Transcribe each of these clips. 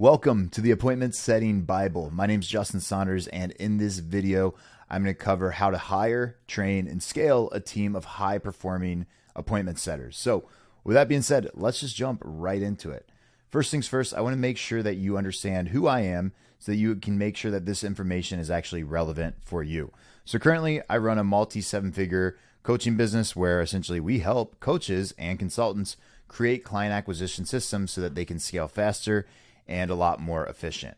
Welcome to the Appointment Setting Bible. My name is Justin Saunders, and in this video, I'm going to cover how to hire, train, and scale a team of high-performing appointment setters. So with that being said, let's just jump right into it. First things first, I want to make sure that you understand who I am so that you can make sure that this information is actually relevant for you. So currently, I run a multi-seven-figure coaching business where essentially we help coaches and consultants create client acquisition systems so that they can scale faster and a lot more efficient.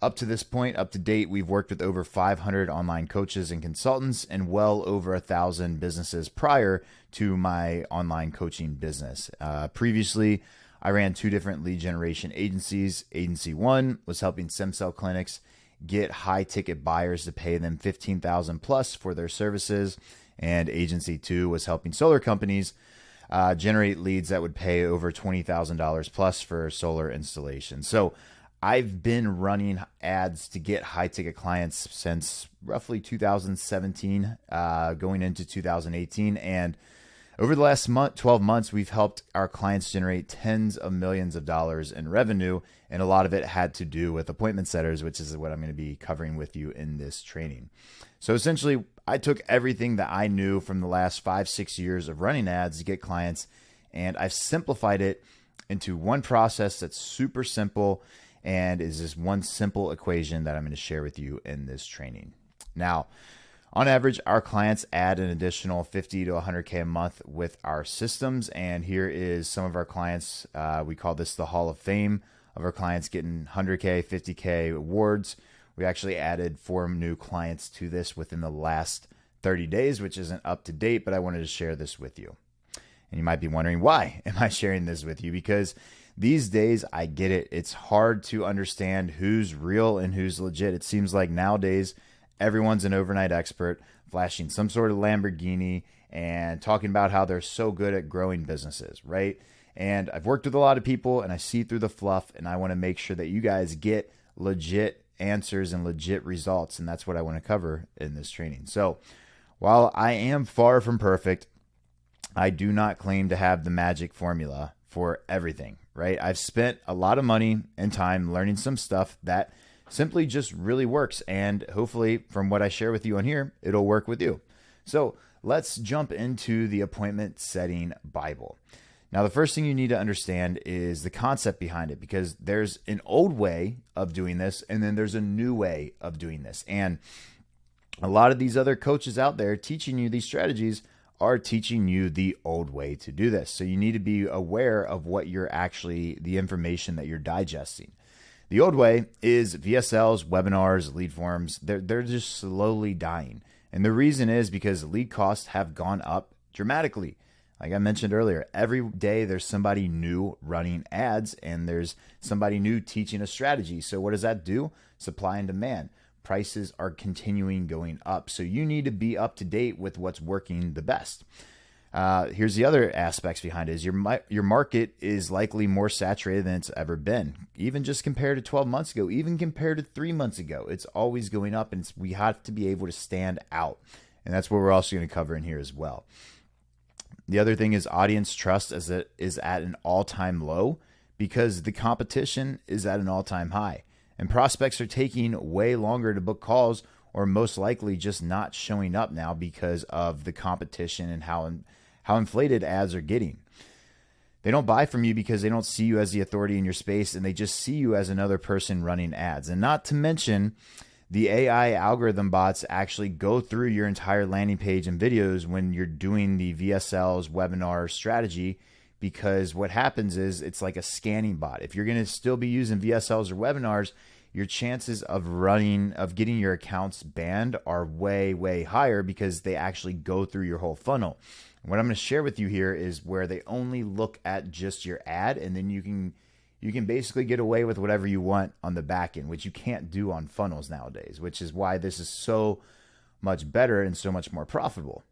Up to this point, up to date, we've worked with over 500 online coaches and consultants and well over 1,000 businesses prior to my online coaching business. Previously, I ran two different lead generation agencies. Agency one was helping stem cell clinics get high ticket buyers to pay them $15,000 plus for their services. And agency two was helping solar companies generate leads that would pay over $20,000 plus for solar installation. So I've been running ads to get high ticket clients since roughly 2017, going into 2018. And over the last 12 months, we've helped our clients generate tens of millions of dollars in revenue. And a lot of it had to do with appointment setters, which is what I'm going to be covering with you in this training. So essentially, I took everything that I knew from the last 5-6 years of running ads to get clients, and I've simplified it into one process that's super simple and is this one simple equation that I'm going to share with you in this training. Now, on average, our clients add an additional 50 to 100K a month with our systems, and here is some of our clients. We call this the Hall of Fame of our clients getting 100K, 50K awards. We actually added 4 new clients to this within the last 30 days, which isn't up to date, but I wanted to share this with you. And you might be wondering, why am I sharing this with you? Because these days, I get it. It's hard to understand who's real and who's legit. It seems like nowadays, everyone's an overnight expert, flashing some sort of Lamborghini and talking about how they're so good at growing businesses, right? And I've worked with a lot of people and I see through the fluff, and I want to make sure that you guys get legit answers and legit results. And that's what I want to cover in this training. So while I am far from perfect, I do not claim to have the magic formula for everything, right? I've spent a lot of money and time learning some stuff that simply just really works. And hopefully from what I share with you on here, it'll work with you. So let's jump into the appointment setting Bible. Now, the first thing you need to understand is the concept behind it, because there's an old way of doing this, and then there's a new way of doing this. And a lot of these other coaches out there teaching you these strategies are teaching you the old way to do this. So you need to be aware of what you're actually, the information that you're digesting. The old way is VSLs, webinars, lead forms. They're just slowly dying. And the reason is because lead costs have gone up dramatically. Like I mentioned earlier, every day there's somebody new running ads and there's somebody new teaching a strategy. So what does that do? Supply and demand. Prices are continuing going up. So you need to be up to date with what's working the best. Here's the other aspects behind it is your market is likely more saturated than it's ever been, even just compared to 12 months ago, even compared to 3 months ago. It's always going up, and we have to be able to stand out. And that's what we're also going to cover in here as well. The other thing is audience trust is at an all-time low because the competition is at an all-time high. And prospects are taking way longer to book calls, or most likely just not showing up now because of the competition and how inflated ads are getting. They don't buy from you because they don't see you as the authority in your space, and they just see you as another person running ads. And not to mention, the AI algorithm bots actually go through your entire landing page and videos when you're doing the VSLs webinar strategy, because what happens is it's like a scanning bot. If you're going to still be using VSLs or webinars, your chances of getting your accounts banned are way, way higher because they actually go through your whole funnel. And what I'm going to share with you here is where they only look at just your ad, and then you can basically get away with whatever you want on the back end, which you can't do on funnels nowadays, which is why this is so much better and so much more profitable.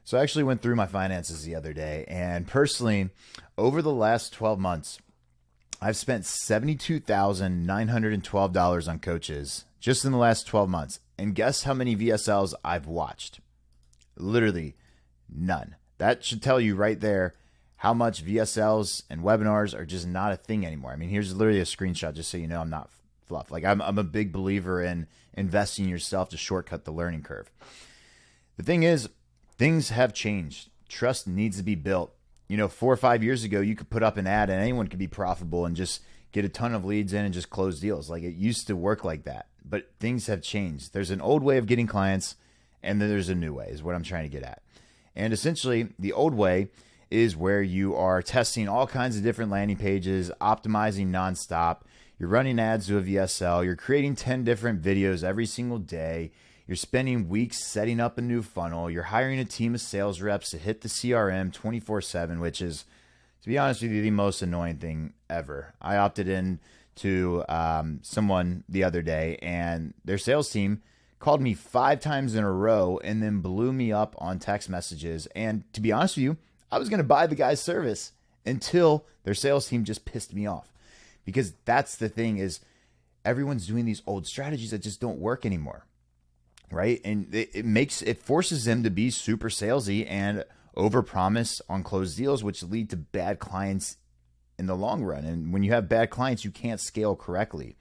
So I actually went through my finances the other day, and personally, over the last 12 months, I've spent $72,912 on coaches just in the last 12 months. And guess how many VSLs I've watched? Literally none. That should tell you right there how much VSLs and webinars are just not a thing anymore. I mean, here's literally a screenshot just so you know I'm not fluff. Like I'm a big believer in investing in yourself to shortcut the learning curve. The thing is, things have changed. Trust needs to be built. 4 or 5 years ago, you could put up an ad and anyone could be profitable and just get a ton of leads in and just close deals. Like it used to work like that, but things have changed. There's an old way of getting clients and then there's a new way is what I'm trying to get at. And essentially the old way is where you are testing all kinds of different landing pages, optimizing nonstop. You're running ads to a VSL. You're creating 10 different videos every single day. You're spending weeks setting up a new funnel. You're hiring a team of sales reps to hit the CRM 24/7, which is, to be honest with you, the most annoying thing ever. I opted in to someone the other day, and their sales team called me 5 times in a row and then blew me up on text messages. And to be honest with you, I was going to buy the guy's service until their sales team just pissed me off. Because that's the thing is everyone's doing these old strategies that just don't work anymore. Right. And it forces them to be super salesy and overpromise on closed deals, which lead to bad clients in the long run. And when you have bad clients, you can't scale correctly.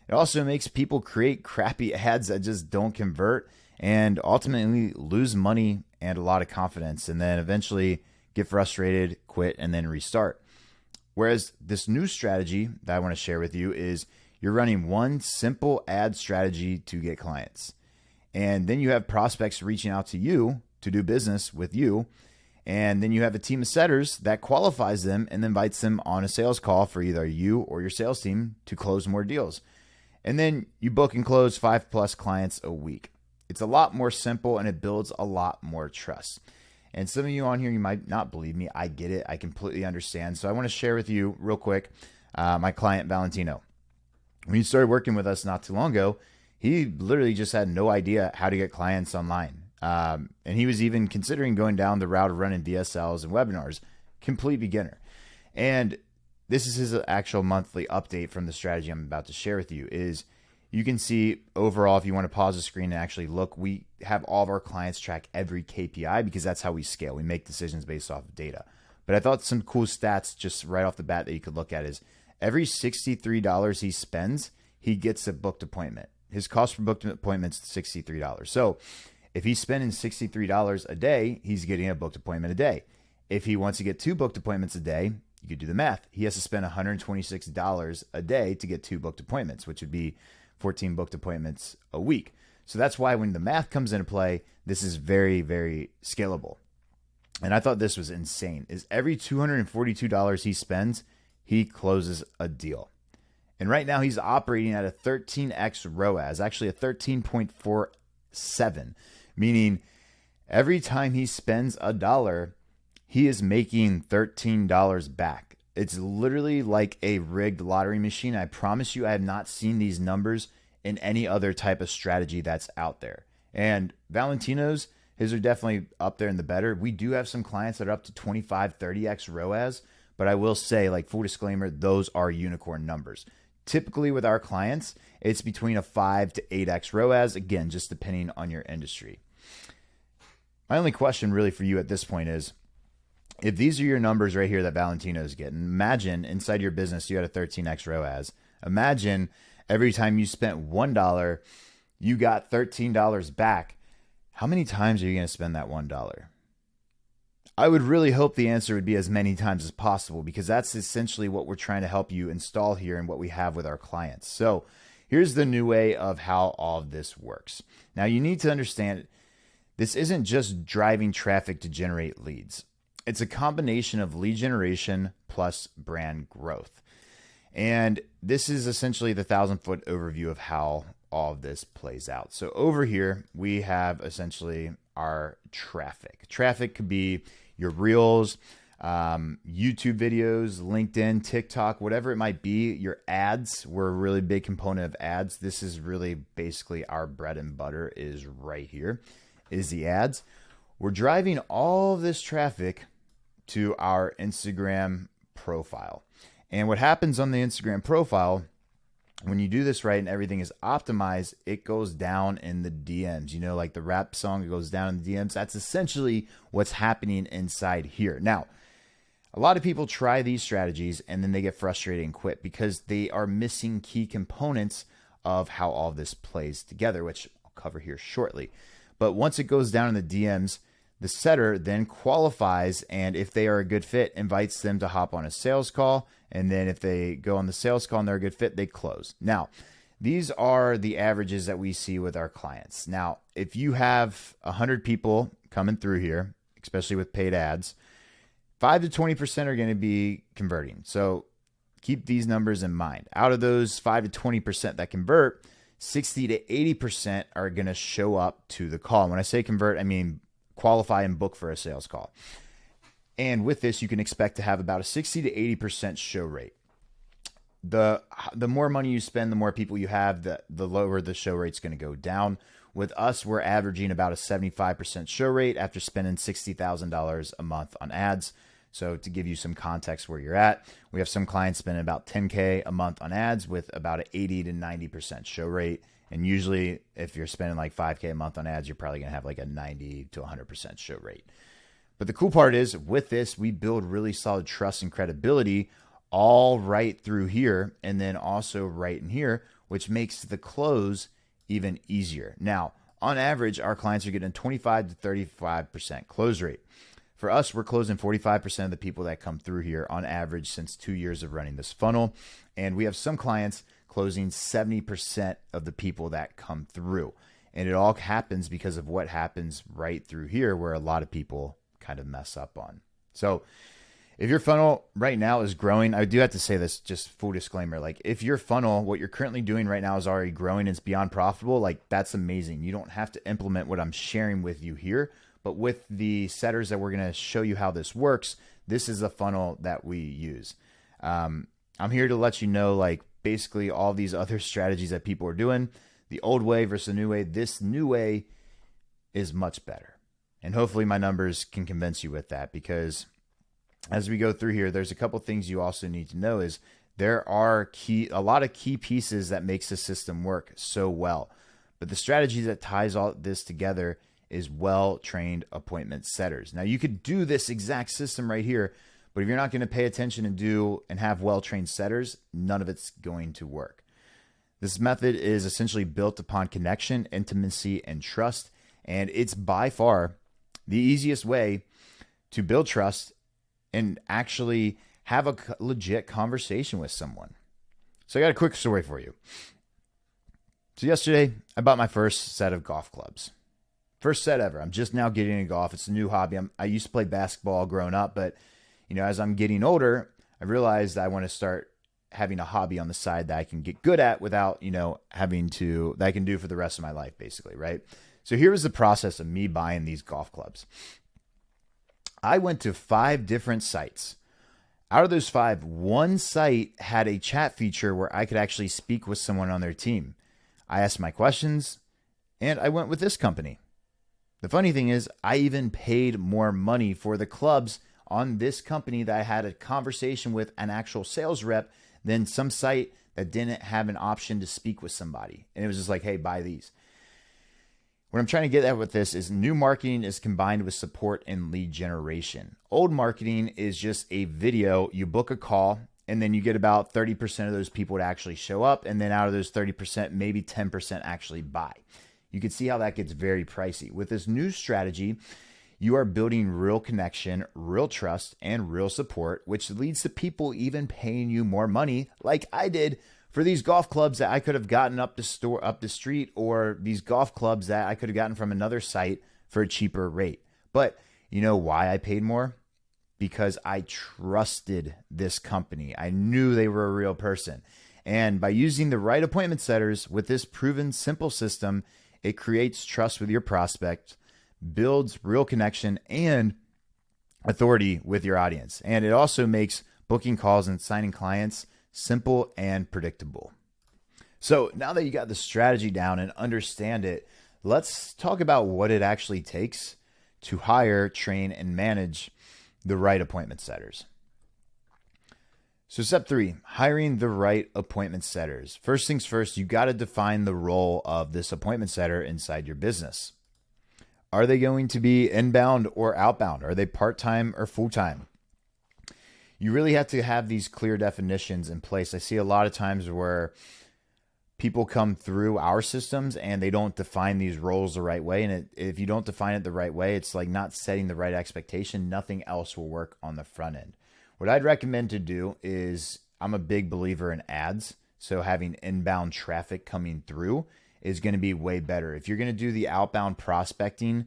It also makes people create crappy ads that just don't convert and ultimately lose money and a lot of confidence, and then eventually get frustrated, quit, and then restart. Whereas this new strategy that I want to share with you is you're running one simple ad strategy to get clients. And then you have prospects reaching out to you to do business with you. And then you have a team of setters that qualifies them and invites them on a sales call for either you or your sales team to close more deals. And then you book and close 5+ clients a week. It's a lot more simple and it builds a lot more trust. And some of you on here, you might not believe me. I get it. I completely understand. So I want to share with you real quick, my client, Valentino. When he started working with us not too long ago, he literally just had no idea how to get clients online. And he was even considering going down the route of running VSLs and webinars, complete beginner. And this is his actual monthly update from the strategy I'm about to share with you is you can see overall, if you want to pause the screen and actually look, we have all of our clients track every KPI because that's how we scale. We make decisions based off of data. But I thought some cool stats just right off the bat that you could look at is every $63 he spends, he gets a booked appointment. His cost per booked appointment is $63. So if he's spending $63 a day, he's getting a booked appointment a day. If he wants to get 2 booked appointments a day, you could do the math. He has to spend $126 a day to get 2 booked appointments, which would be 14 booked appointments a week. So that's why when the math comes into play, this is very, very scalable. And I thought this was insane, is every $242 he spends, he closes a deal. And right now he's operating at a 13x ROAS, actually a 13.47, meaning every time he spends $1, he is making $13 back. It's literally like a rigged lottery machine. I promise you, I have not seen these numbers in any other type of strategy that's out there. And Valentino's, his are definitely up there in the better. We do have some clients that are up to 25, 30x ROAS, but I will say, like full disclaimer, those are unicorn numbers. Typically with our clients, it's between a 5 to 8x ROAS, again, just depending on your industry. My only question really for you at this point is, if these are your numbers right here that Valentino is getting, imagine inside your business you had a 13x ROAS. Imagine every time you spent $1, you got $13 back. How many times are you going to spend that $1? I would really hope the answer would be as many times as possible, because that's essentially what we're trying to help you install here and what we have with our clients. So here's the new way of how all of this works. Now you need to understand this isn't just driving traffic to generate leads. It's a combination of lead generation plus brand growth. And this is essentially the 1,000-foot overview of how all of this plays out. So over here, we have essentially our traffic. Traffic could be your reels, YouTube videos, LinkedIn, TikTok, whatever it might be. Your ads, we're a really big component of ads. This is really basically our bread and butter is right here, is the ads. We're driving all of this traffic to our Instagram profile. And what happens on the Instagram profile, when you do this right and everything is optimized, it goes down in the DMs. You know, like the rap song, it goes down in the DMs. That's essentially what's happening inside here. Now, A lot of people try these strategies and then they get frustrated and quit because they are missing key components of how all this plays together, which I'll cover here shortly. But once it goes down in the DMs, the setter then qualifies, and if they are a good fit, invites them to hop on a sales call. And then if they go on the sales call and they're a good fit, they close. Now, these are the averages that we see with our clients. Now, if you have 100 people coming through here, especially with paid ads, 5 to 20% are going to be converting. So keep these numbers in mind. Out of those 5 to 20% that convert, 60 to 80% are going to show up to the call. And when I say convert, I mean qualify and book for a sales call. And with this, you can expect to have about a 60 to 80% show rate. The more money you spend, the more people you have, the lower the show rate's going to go down. With us, we're averaging about a 75% show rate after spending $60,000 a month on ads. So to give you some context where you're at, we have some clients spending about $10K a month on ads with about an 80 to 90% show rate. And usually if you're spending like $5K a month on ads, you're probably going to have like a 90 to 100% show rate. But the cool part is with this, we build really solid trust and credibility all right through here and then also right in here, which makes the close even easier. Now, on average, our clients are getting 25 to 35% close rate. For us, we're closing 45% of the people that come through here on average since 2 years of running this funnel. And we have some clients closing 70% of the people that come through. And it all happens because of what happens right through here where a lot of people kind of mess up on. So if your funnel right now is growing, I do have to say this, just full disclaimer, like if your funnel, what you're currently doing right now is already growing and it's beyond profitable, like that's amazing. You don't have to implement what I'm sharing with you here. But with the setters that we're going to show you how this works, this is the funnel that we use. I'm here to let you know, like basically all these other strategies that people are doing, the old way versus the new way, this new way is much better. And hopefully my numbers can convince you with that, because as we go through here, there's a couple things you also need to know is there are a lot of key pieces that makes the system work so well. But the strategy that ties all this together is well-trained appointment setters. Now you could do this exact system right here, but if you're not going to pay attention and have well-trained setters, none of it's going to work. This method is essentially built upon connection, intimacy, and trust, and it's by far the easiest way to build trust and actually have a legit conversation with someone. So I got a quick story for you. So yesterday, I bought my first set of golf clubs. First set ever. I'm just now getting into golf. It's a new hobby. I used to play basketball growing up, but as I'm getting older, I realized I want to start having a hobby on the side that I can get good at without, that I can do for the rest of my life, basically, right? So here was the process of me buying these golf clubs. I went to 5 different sites. Out of those 5, one site had a chat feature where I could actually speak with someone on their team. I asked my questions, and I went with this company. The funny thing is, I even paid more money for the clubs on this company that I had a conversation with an actual sales rep than some site that didn't have an option to speak with somebody. And it was just like, hey, buy these. What I'm trying to get at with this is new marketing is combined with support and lead generation. Old marketing is just a video. You book a call, and then you get about 30% of those people to actually show up. And then out of those 30%, maybe 10% actually buy. You can see how that gets very pricey. With this new strategy, you are building real connection, real trust, and real support, which leads to people even paying you more money, like I did for these golf clubs that I could have gotten up the street, or these golf clubs that I could have gotten from another site for a cheaper rate. But you know why I paid more? Because I trusted this company. I knew they were a real person. And by using the right appointment setters with this proven simple system, it creates trust with your prospect, builds real connection and authority with your audience. And it also makes booking calls and signing clients simple and predictable. So now that you got the strategy down and understand it, let's talk about what it actually takes to hire, train, and manage the right appointment setters. So step 3, hiring the right appointment setters. First things first, you got to define the role of this appointment setter inside your business. Are they going to be inbound or outbound? Are they part-time or full-time? you really have to have these clear definitions in place. I see a lot of times where people come through our systems and they don't define these roles the right way. And if you don't define it the right way, it's like not setting the right expectation. Nothing else will work on the front end. What I'd recommend to do is, I'm a big believer in ads. So having inbound traffic coming through is going to be way better. If you're going to do the outbound prospecting,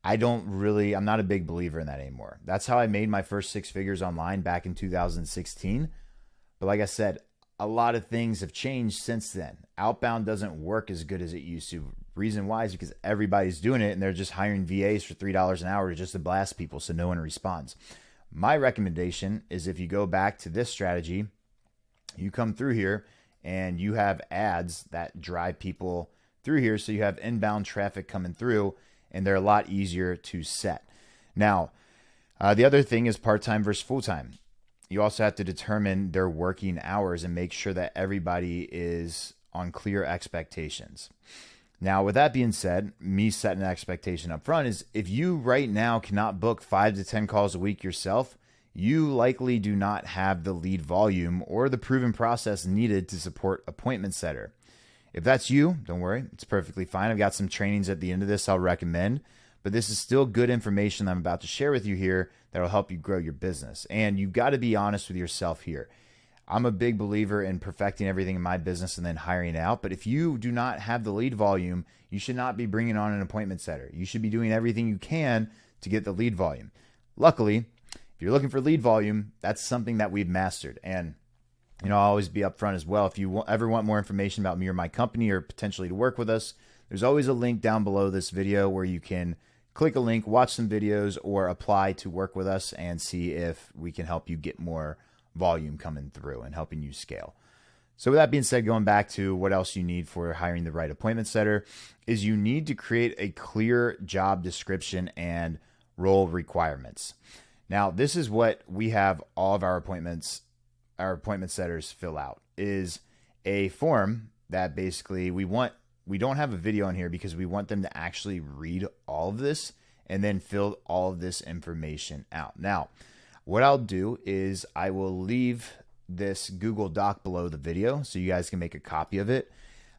I'm not a big believer in that anymore. That's how I made my first 6 figures online back in 2016. But like I said, a lot of things have changed since then. Outbound doesn't work as good as it used to. Reason why is because everybody's doing it and they're just hiring VAs for $3 an hour just to blast people so no one responds. My recommendation is, if you go back to this strategy, you come through here and you have ads that drive people through here. So you have inbound traffic coming through and they're a lot easier to set. Now, the other thing is part-time versus full-time. You also have to determine their working hours and make sure that everybody is on clear expectations. Now, with that being said, me setting an expectation up front is, if you right now cannot book 5 to 10 calls a week yourself, you likely do not have the lead volume or the proven process needed to support appointment setter. If that's you, don't worry, it's perfectly fine. I've got some trainings at the end of this I'll recommend, but this is still good information that I'm about to share with you here that will help you grow your business. And you've got to be honest with yourself here. I'm a big believer in perfecting everything in my business and then hiring out. But if you do not have the lead volume, you should not be bringing on an appointment setter. You should be doing everything you can to get the lead volume. Luckily, if you're looking for lead volume, that's something that we've mastered. And I'll always be upfront as well. If you ever want more information about me or my company, or potentially to work with us, there's always a link down below this video where you can click a link, watch some videos, or apply to work with us and see if we can help you get more volume coming through and helping you scale. So with that being said, going back to what else you need for hiring the right appointment setter is, you need to create a clear job description and role requirements. Now, this is what we have all of our appointment setters fill out, is a form that basically we don't have a video on here because we want them to actually read all of this and then fill all of this information out. Now, what I'll do is I will leave this Google Doc below the video so you guys can make a copy of it.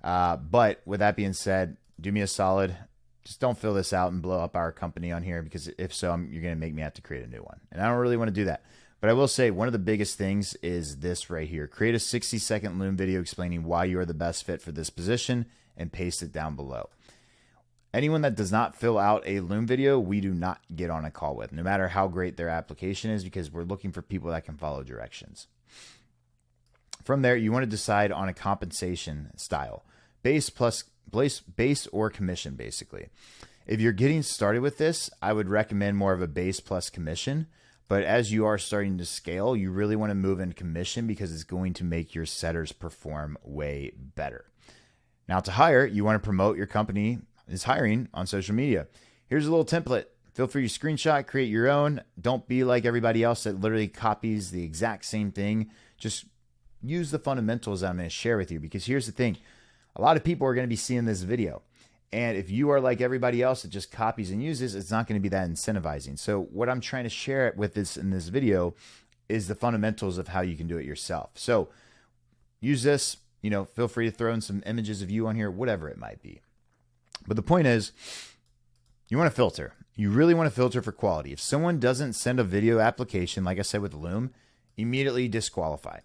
But with that being said, do me a solid. Just don't fill this out and blow up our company on here, because if so, you're going to make me have to create a new one. And I don't really want to do that. But I will say one of the biggest things is this right here. Create a 60-second Loom video explaining why you are the best fit for this position and paste it down below. Anyone that does not fill out a Loom video, we do not get on a call with, no matter how great their application is, because we're looking for people that can follow directions. From there, you want to decide on a compensation style, base or commission, basically. If you're getting started with this, I would recommend more of a base plus commission. But as you are starting to scale, you really want to move into commission, because it's going to make your setters perform way better. Now, to hire, you want to promote your company is hiring on social media. Here's a little template. Feel free to screenshot, create your own. Don't be like everybody else that literally copies the exact same thing. Just use the fundamentals that I'm going to share with you, because here's the thing. A lot of people are going to be seeing this video. And if you are like everybody else that just copies and uses, it's not going to be that incentivizing. So what I'm trying to share with this in this video is the fundamentals of how you can do it yourself. So use this, feel free to throw in some images of you on here, whatever it might be. But the point is, you want to filter. You really want to filter for quality. If someone doesn't send a video application, like I said with Loom, immediately disqualify.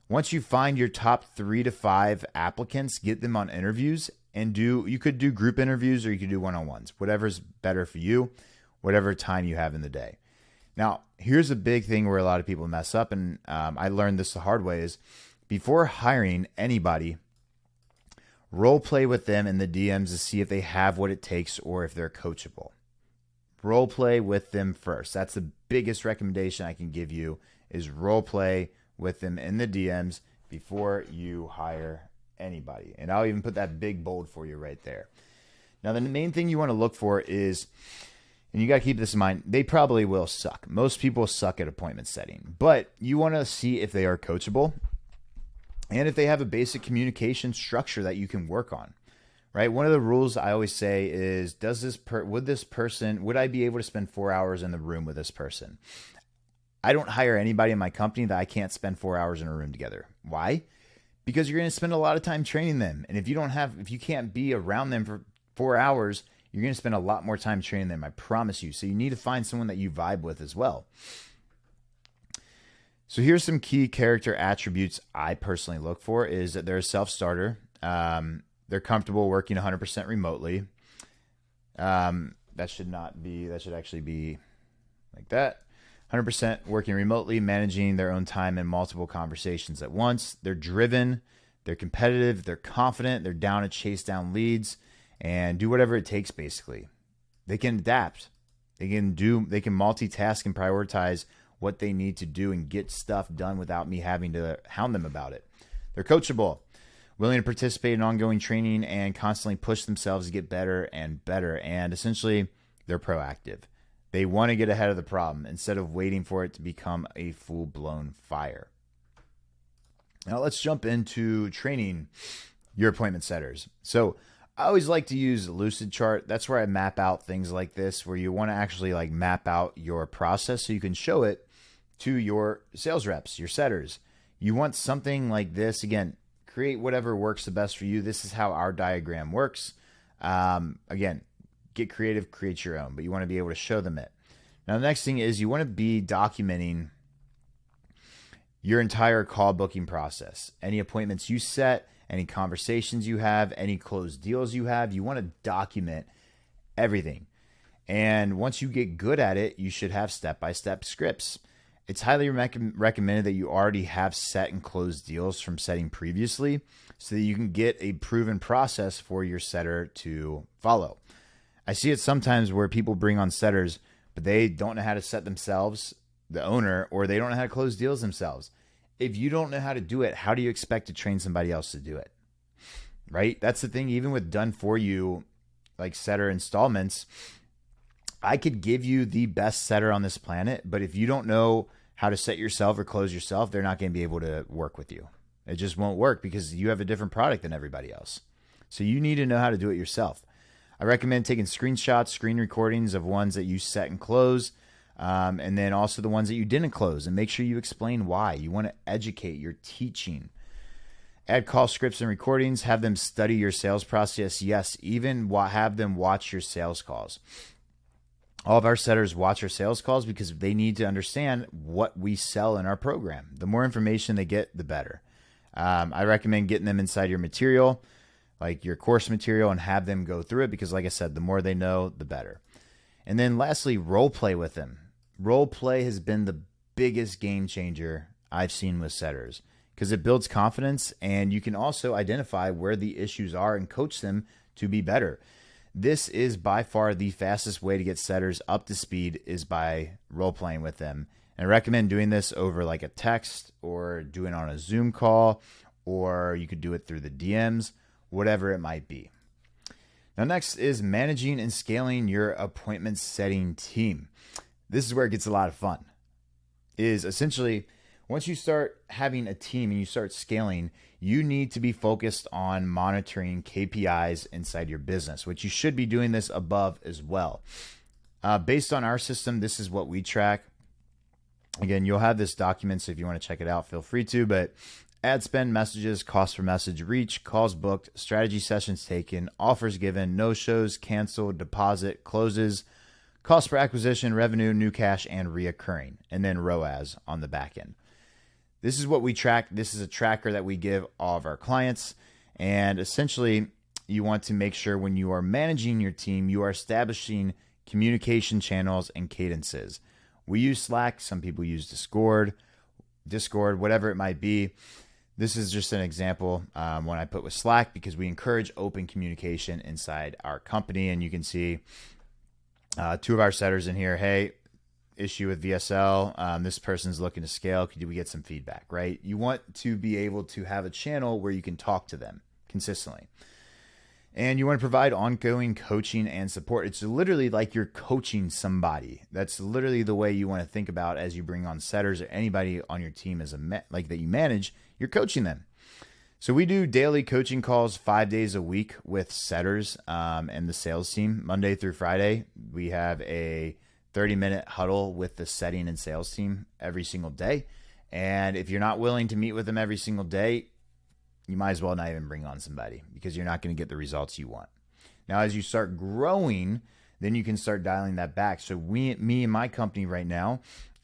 Once you find your top 3 to 5 applicants, get them on interviews, and you could do group interviews or you could do one-on-ones, whatever's better for you, whatever time you have in the day. Now, here's a big thing where a lot of people mess up, and I learned this the hard way, is before hiring anybody, role play with them in the DMs to see if they have what it takes or if they're coachable. Role play with them first. That's the biggest recommendation I can give you, is role play with them in the DMs before you hire anybody. And I'll even put that big bold for you right there. Now, the main thing you want to look for is, and you got to keep this in mind, they probably will suck. Most people suck at appointment setting, but you want to see if they are coachable and if they have a basic communication structure that you can work on, right? One of the rules I always say is, would I be able to spend 4 hours in the room with this person? I don't hire anybody in my company that I can't spend 4 hours in a room together. Why? Because you're going to spend a lot of time training them. And if you can't be around them for 4 hours, you're going to spend a lot more time training them. I promise you. So you need to find someone that you vibe with as well. So here's some key character attributes I personally look for is that they're a self-starter. They're comfortable working 100% remotely. That should actually be like that. 100% working remotely, managing their own time in multiple conversations at once. They're driven, they're competitive, they're confident, they're down to chase down leads and do whatever it takes basically. They can adapt. They can multitask and prioritize what they need to do and get stuff done without me having to hound them about it. They're coachable, willing to participate in ongoing training and constantly push themselves to get better and better. And essentially, they're proactive. They want to get ahead of the problem instead of waiting for it to become a full-blown fire. Now let's jump into training your appointment setters. So I always like to use Lucid Chart. That's where I map out things like this, where you want to actually like map out your process so you can show it to your sales reps, your setters. You want something like this. Again, create whatever works the best for you. This is how our diagram works. Again, get creative, create your own, but you want to be able to show them it. Now, the next thing is you want to be documenting your entire call booking process. Any appointments you set, any conversations you have, any closed deals you have, you want to document everything. And once you get good at it, you should have step-by-step scripts. It's highly recommended that you already have set and closed deals from setting previously so that you can get a proven process for your setter to follow. I see it sometimes where people bring on setters, but they don't know how to set themselves, the owner, or they don't know how to close deals themselves. If you don't know how to do it, how do you expect to train somebody else to do it? Right? That's the thing. Even with done for you, like setter installments, I could give you the best setter on this planet, but if you don't know how to set yourself or close yourself, they're not going to be able to work with you. It just won't work because you have a different product than everybody else. So you need to know how to do it yourself. I recommend taking screenshots, screen recordings of ones that you set and close, and then also the ones that you didn't close, and make sure you explain why. You want to educate, you're teaching. Add call scripts and recordings, have them study your sales process. Yes, even have them watch your sales calls. All of our setters watch our sales calls because they need to understand what we sell in our program. The more information they get, the better. I recommend getting them inside your material, like your course material, and have them go through it because, like I said, the more they know, the better. And then lastly, role play with them. Role play has been the biggest game changer I've seen with setters because it builds confidence and you can also identify where the issues are and coach them to be better. This is by far the fastest way to get setters up to speed is by role playing with them. And I recommend doing this over like a text or doing it on a Zoom call, or you could do it through the DMs, whatever it might be. Now, next is managing and scaling your appointment setting team. This is where it gets a lot of fun. Is essentially once you start having a team and you start scaling, you need to be focused on monitoring KPIs inside your business, which you should be doing this above as well. Based on our system, this is what we track. Again, you'll have this document, so if you want to check it out, feel free to, but ad spend, messages, cost per message, reach, calls booked, strategy sessions taken, offers given, no-shows, canceled, deposit, closes, cost per acquisition, revenue, new cash, and reoccurring, and then ROAS on the back end. This is what we track. This is a tracker that we give all of our clients, and essentially you want to make sure when you are managing your team, you are establishing communication channels and cadences. We use Slack. Some people use Discord, whatever it might be. This is just an example when I put with Slack because we encourage open communication inside our company. And you can see two of our setters in here. Hey, issue with VSL. This person's looking to scale. Could we get some feedback, right? You want to be able to have a channel where you can talk to them consistently. And you want to provide ongoing coaching and support. It's literally like you're coaching somebody. That's literally the way you want to think about as you bring on setters or anybody on your team as like that you manage. You're coaching them. So we do daily coaching calls 5 days a week with setters and the sales team, Monday through Friday. We have a 30-minute huddle with the setting and sales team every single day. And if you're not willing to meet with them every single day, you might as well not even bring on somebody, because you're not going to get the results you want. Now, as you start growing, then you can start dialing that back. So me and my company right now,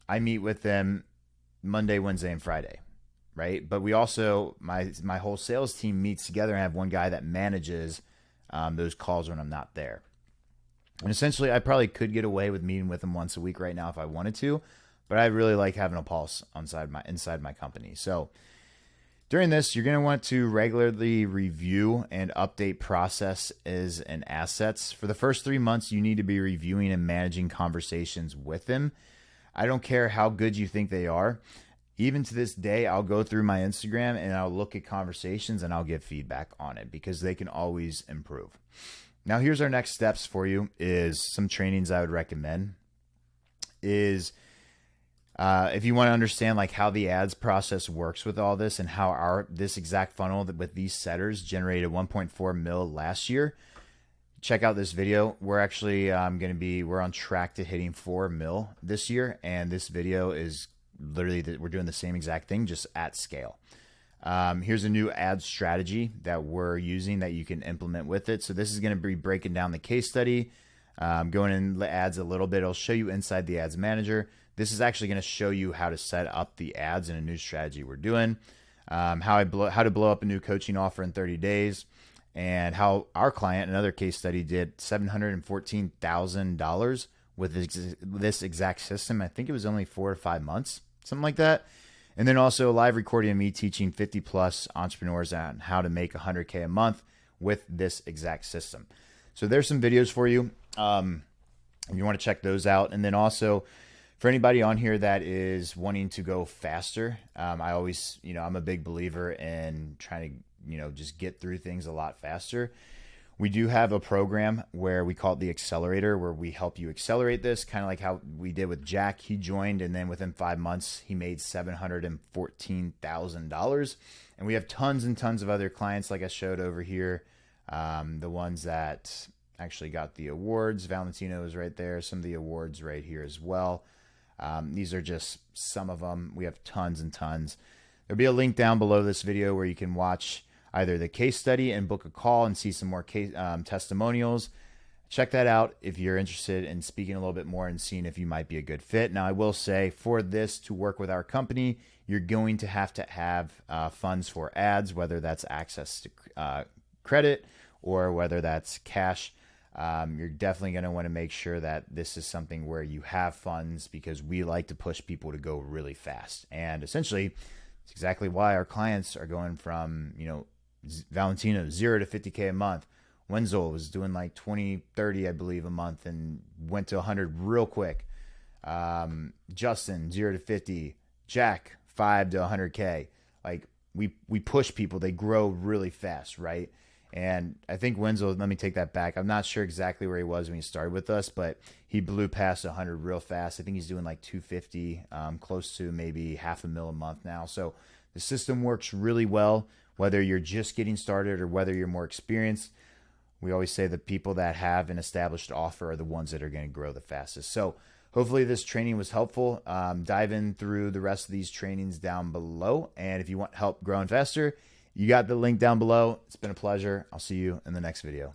I meet with them Monday, Wednesday, and Friday, right? But we also, my whole sales team meets together and have one guy that manages those calls when I'm not there. And essentially, I probably could get away with meeting with them once a week right now if I wanted to, but I really like having a pulse inside my company. So during this, you're going to want to regularly review and update processes and assets. For the first 3 months, you need to be reviewing and managing conversations with them. I don't care how good you think they are. Even to this day, I'll go through my Instagram and I'll look at conversations and I'll give feedback on it, because they can always improve. Now, here's our next steps for you, is some trainings I would recommend is if you want to understand like how the ads process works with all this, and how this exact funnel with these setters generated 1.4 mil last year, check out this video. We're actually we're on track to hitting 4 mil this year. And this video is literally we're doing the same exact thing, just at scale. Here's a new ad strategy that we're using that you can implement with it. So this is going to be breaking down the case study, going in the ads a little bit. It'll show you inside the ads manager. This is actually going to show you how to set up the ads in a new strategy we're doing, how to blow up a new coaching offer in 30 days, and how our client, another case study, did $714,000 with this exact system. I think it was only 4 or 5 months, something like that. And then also a live recording of me teaching 50 plus entrepreneurs on how to make $100K a month with this exact system. So there's some videos for you if you want to check those out. And then also for anybody on here that is wanting to go faster, I always, I'm a big believer in trying to, just get through things a lot faster. We do have a program where we call it the Accelerator, where we help you accelerate this, kind of like how we did with Jack. He joined, and then within 5 months, he made $714,000. And we have tons and tons of other clients, like I showed over here, the ones that actually got the awards. Valentino is right there. Some of the awards right here as well. These are just some of them. We have tons and tons. There'll be a link down below this video where you can watch either the case study and book a call and see some more testimonials. Check that out if you're interested in speaking a little bit more and seeing if you might be a good fit. Now, I will say, for this to work with our company, you're going to have funds for ads, whether that's access to credit or whether that's cash. You're definitely going to want to make sure that this is something where you have funds, because we like to push people to go really fast. And essentially, it's exactly why our clients are going from, Valentino 0 to 50K a month. Wenzel was doing like 20, 30, I believe, a month, and went to 100 real quick. Justin 0 to 50. Jack 5 to 100K. Like we push people, they grow really fast, right? And I think Wenzel, let me take that back. I'm not sure exactly where he was when he started with us, but he blew past 100 real fast. I think he's doing like 250, close to maybe $500,000 a month now. So the system works really well, whether you're just getting started or whether you're more experienced. We always say the people that have an established offer are the ones that are going to grow the fastest. So hopefully this training was helpful. Dive in through the rest of these trainings down below. And if you want help growing faster, you got the link down below. It's been a pleasure. I'll see you in the next video.